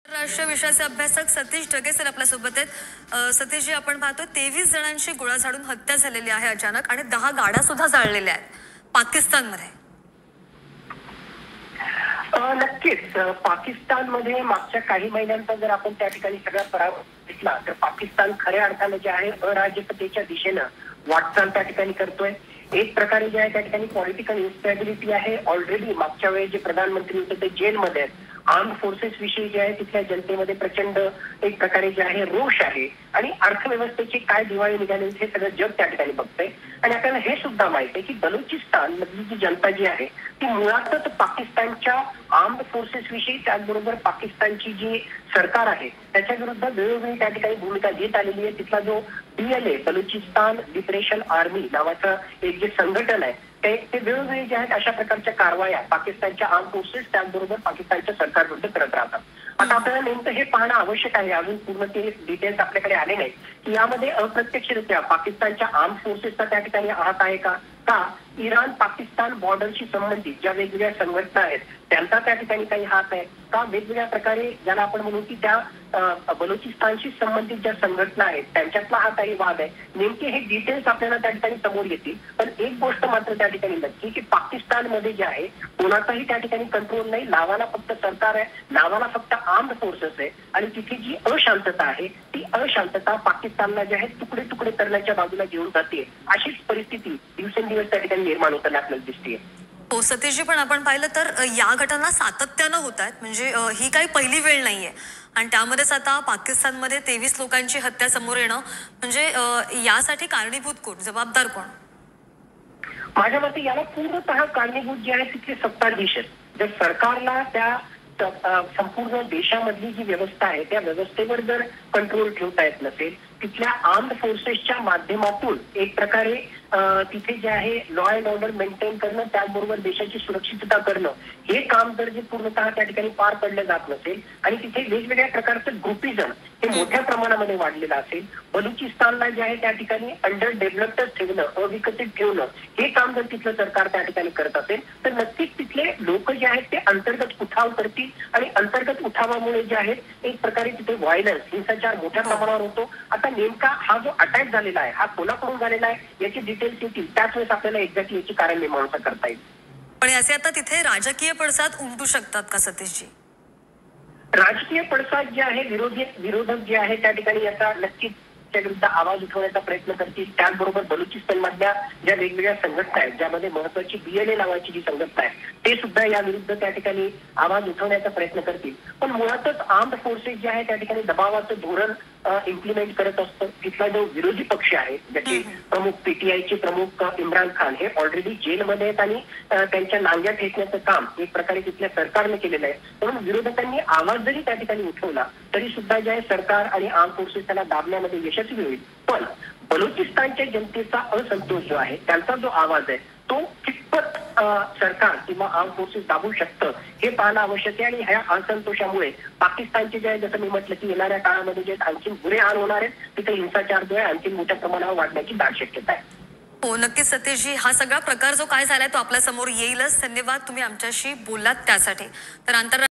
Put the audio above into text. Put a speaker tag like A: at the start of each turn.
A: राष्ट्रीय विषयाचे अभ्यासक सतीश ढगे सर आपल्या सोबत आहेत। सतीशजी, आपण पाहतो 23 जणांची गोळा झाडून हत्या झालेली आहे अचानक आणि 10 गाड्या सुद्धा जाळलेल्या आहेत पाकिस्तानमध्ये।
B: नक्कीच पाकिस्तानमध्ये मागच्या काही महिन्यांचा जर आपण त्या ठिकाणी सगळा पराभव घेतला तर पाकिस्तान खऱ्या अर्थाने जे आहे अराजकतेच्या दिशेनं वाटचाल त्या ठिकाणी करतोय। एक प्रकारे जे आहे त्या ठिकाणी पॉलिटिकल इन्स्टॅबिलिटी आहे। ऑलरेडी मागच्या वेळेस जे प्रधानमंत्री होते ते जेलमध्ये आहेत। आर्म फोर्सेस विषयी जे आहे तिथल्या जनतेमध्ये प्रचंड एक प्रकारे जे आहे रोष आहे आणि अर्थव्यवस्थेची काय दिवाळी निघाली हे सगळं जग त्या ठिकाणी बघतंय। आणि आपल्याला हे सुद्धा माहिती आहे की बलुचिस्तान मधली जी जनता जी आहे ती मुळातच पाकिस्तानच्या आर्म्ड फोर्सेस विषयी त्याचबरोबर पाकिस्तानची जी सरकार आहे त्याच्या विरुद्ध वेळोवेळी त्या ठिकाणी भूमिका घेत आलेली आहे। तिथला जो PLA बलुचिस्तान लिबरेशन आर्मी नावाचं एक जे संघटन आहे ते वेळोवेळी जे आहेत अशा प्रकारच्या कारवाया पाकिस्तानच्या आर्म फोर्सेस त्याचबरोबर पाकिस्तानच्या सरकारविरुद्ध करत राहतात। आता आपल्याला नेमकं हे पाहणं आवश्यक आहे, अजून पूर्ण ते डिटेल्स आपल्याकडे आले नाही की यामध्ये अप्रत्यक्षरित्या पाकिस्तानच्या आर्म फोर्सेसचा त्या ठिकाणी हात आहे का इराण पाकिस्तान बॉर्डरशी संबंधित ज्या वेगवेगळ्या संघटना आहेत त्यांचा त्या ठिकाणी काही हात आहे का वेगवेगळ्या प्रकारे ज्याला आपण म्हणू की त्या बलुचिस्तानशी संबंधित ज्या संघटना आहेत त्यांच्यातला हा काही वाद आहे। नेमके हे डिटेल्स आपल्याला त्या ठिकाणी समोर येतील, पण एक गोष्ट मात्र त्या ठिकाणी नक्की की पाकिस्तानमध्ये जे आहे कोणाचाही त्या ठिकाणी कंट्रोल नाही। नावाला फक्त सरकार आहे, नावाला फक्त आर्म्ड फोर्सेस आहे आणि तिथे जी अशांतता आहे ती अशांतता पाकिस्तानला जे आहे तुकडे तुकडे करण्याच्या बाजूला घेऊन जाते। अशीच परिस्थिती दिवसेंदिवस त्या ठिकाणी निर्माण होताना आपल्याला दिसते।
A: हो सतीशजी, पण आपण पाहिलं तर या घटना सातत्यानं होत आहेत, म्हणजे ही काही पहिली वेळ नाहीये आणि त्यामध्येच आता पाकिस्तानमध्ये 23 लोकांची हत्या समोर येणं म्हणजे यासाठी कारणीभूत कोण, जबाबदार कोण?
B: माझ्या मते याला पूर्णतः कारणीभूत जे आहे तिथले सत्ताधीश आहेत। जर सरकारला त्या संपूर्ण देशामधली जी व्यवस्था आहे त्या व्यवस्थेवर जर कंट्रोल ठेवता येत नसेल, तिथल्या आर्म्ड फोर्सेसच्या माध्यमातून एक प्रकारे तिथे जे आहे लॉ अँड ऑर्डर मेंटेन करणं त्याचबरोबर देशाची सुरक्षितता करणं हे काम जर जे पूर्णतः त्या ठिकाणी पार पडलं जात नसेल आणि तिथे वेगवेगळ्या प्रकारचं ग्रुपिझम हे मोठ्या प्रमाणामध्ये वाढलेलं असेल, बलुचिस्तानला जे आहे त्या ठिकाणी अंडर डेव्हलप्डच ठेवणं, अविकसित ठेवणं हे काम जर तिथलं सरकार त्या ठिकाणी करत असेल तर नक्कीच तिथले लोक जे आहेत ते अंतर्गत उठाव करतील आणि अंतर्गत उठावामुळे जे आहेत एक प्रकारे तिथे व्हायलन्स हिंसाचार मोठ्या प्रमाणावर होतो। आता नेमका हा जो अटॅक झालेला आहे हा कोणाकडून झालेला आहे याची डिटेल्स येतील, त्याच वेळेस आपल्याला एक्झॅक्टली याची कारण मीमांसा करता येईल।
A: पण असे आता तिथे राजकीय पडसाद उमटू शकतात का सतीशजी?
B: राजकीय पडसाद जे आहे विरोधक जे आहे त्या ठिकाणी याचा नक्कीच त्या विरुद्ध आवाज उठवण्याचा प्रयत्न करतील। त्याचबरोबर बलुचिस्तान मधल्या ज्या वेगवेगळ्या संघटना आहेत ज्यामध्ये महत्वाची BLA नावाची जी संघटना आहे ते सुद्धा या विरुद्ध त्या ठिकाणी आवाज उठवण्याचा प्रयत्न करतील। पण मुळातच आर्म्ड फोर्सेस जे आहे त्या ठिकाणी दबावाचं धोरण इम्प्लिमेंट करत असतं। तिथला जो विरोधी पक्ष आहे ज्याचे प्रमुख PTIचे प्रमुख इम्रान खान हे ऑलरेडी जेलमध्ये आहेत आणि त्यांच्या नांग्या ठेचण्याचं काम एक प्रकारे तिथल्या सरकारने केलेलं आहे। म्हणून विरोधकांनी आवाज जरी त्या ठिकाणी उठवला तरी सुद्धा जे आहे सरकार आणि आर्म फोर्सेस त्याला दाबण्यामध्ये यशस्वी होईल। पण बलुचिस्तानच्या जनतेचा असंतोष जो आहे त्यांचा जो आवाज आहे तो कितपत सरकार किंवा आर्म फोर्सेस दाबू शकतं हे पाहणं आवश्यक आहे। आणि ह्या असंतोषामुळे पाकिस्तानचे जे आहे जसं मी म्हटलं की येणाऱ्या काळामध्ये जे आणखी बुरे हाल होणार आहेत, तिथे हिंसाचार जो आहे आणखी मोठ्या प्रमाणावर वाढण्याची दाट शक्यता आहे।
A: हो नक्कीच सतीशजी, हा सगळा प्रकार जो काय झालाय तो आपल्या समोर येईलच। धन्यवाद, तुम्ही आमच्याशी बोललात त्यासाठी। तर